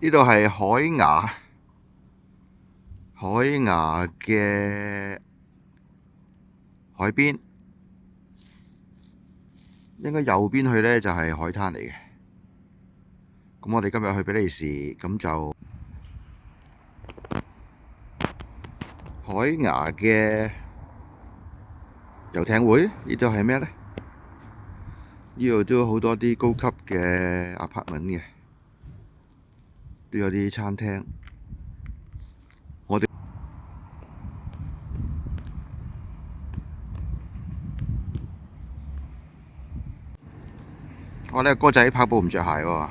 呢度係海牙嘅海邊，應該右邊去呢就係海灘嚟嘅。咁我哋今日去比利時，咁就海牙嘅遊艇會。呢度係咩呢？呢度都有好多啲高級嘅 apartment 嘅，都有啲餐廳。我呢個哥仔跑步唔着鞋喎，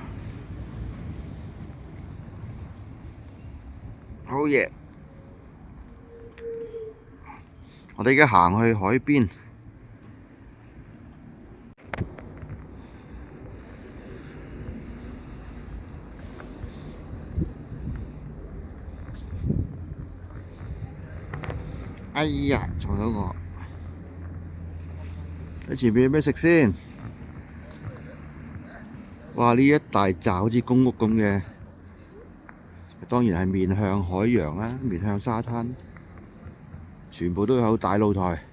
好嘢！我哋而家行去海邊，哎呀，撞到我！喺前面有咩食先？哇！呢一大紮好似公屋咁嘅，當然係面向海洋啦，面向沙灘，全部都有大露台。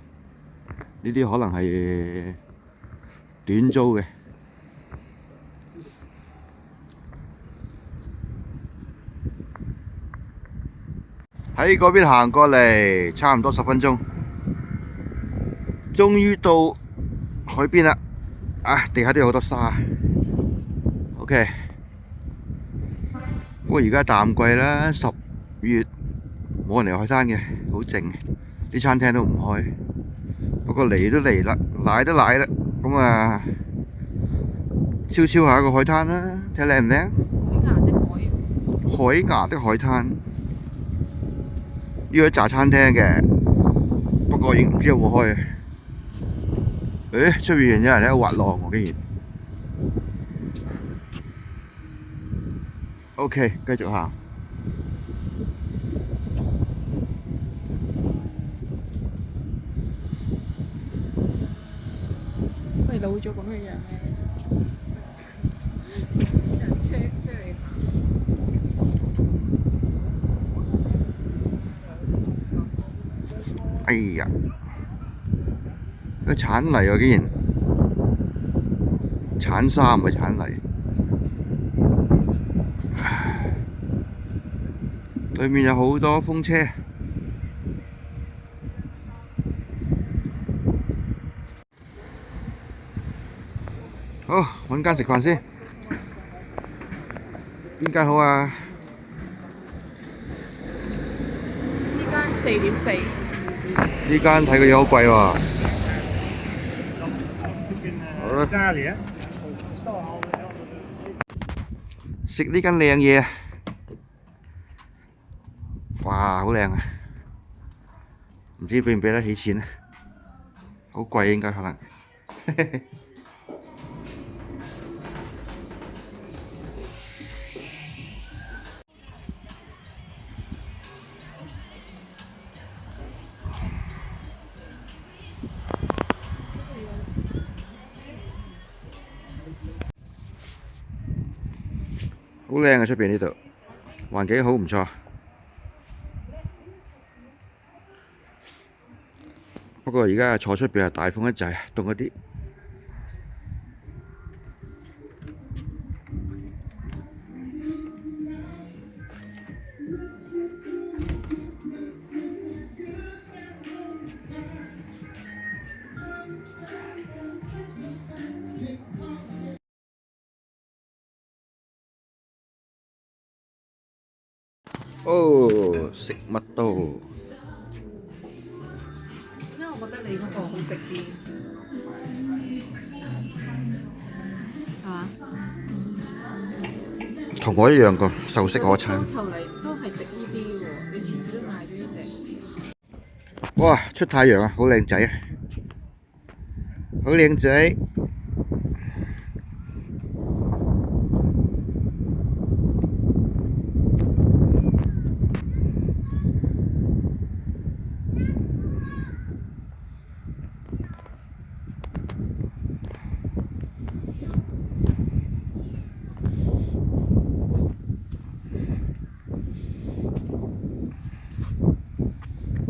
呢啲可能係短租嘅。喺嗰邊行過嚟，差唔多10分鐘，終於到海邊啦！啊，地下都有好多沙。OK，不過而家淡季啦，10月冇人嚟海灘嘅，好靜，啲餐廳都唔開。不過嚟都嚟啦，賴都賴啦，咁啊，超下個海灘啦，睇靚唔靚？海牙的海灘，呢個一紮餐廳嘅，不過唔知有冇開。誒，出面有人喺度滑浪喎，竟然。OK，繼續行。喂，老咗咁嘅樣咩？人車嚟。哎呀，個鏟泥喎，竟然鏟沙唔係鏟泥。對面有好多風車。好，揾間食飯先。邊間好啊？呢間4.4。呢間睇個嘢好貴喎。好啦，食呢間靚嘢啊！哇，好靚啊！唔知俾唔俾得起錢啊？好貴應該可能。好靚啊！出邊呢度環境好唔錯。不過而家坐出邊係大風一陣，凍一啲。哦，食乜都。因為我覺得你嗰個好食啲，係嘛？同我一樣個壽色可餐。到頭嚟都係食呢啲喎，你次次都買咗呢隻。哇！出太陽啊，好靚仔啊，好靚仔。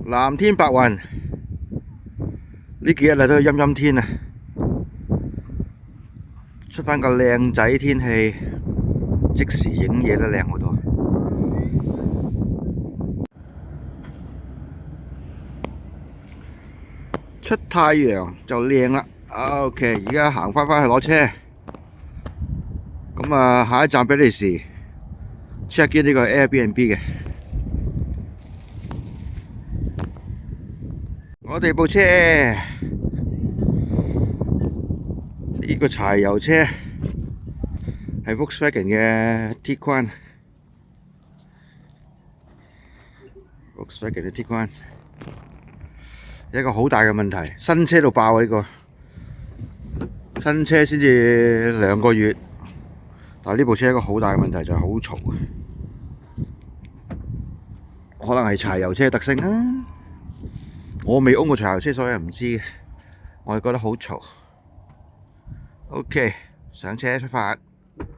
藍天白雲，呢幾日嚟都係陰陰天啊！出返個靚仔天氣，即時影嘢都靚好多。出太陽就靚啦。OK， 而家行返去攞車。咁啊，下一站比利時 check in 呢個 Airbnb 嘅。我哋部車呢個柴油車係 Volkswagen 嘅 Tiguan。Volkswagen 嘅 Tiguan 一個好大嘅問題，新車度爆啊！呢個新車先至2個月，但係呢部車一個好大嘅問題就係好嘈，可能係柴油車嘅特性啊！我未 own 過柴油車，所以唔知嘅。我係覺得好嘈。OK， 上車出發。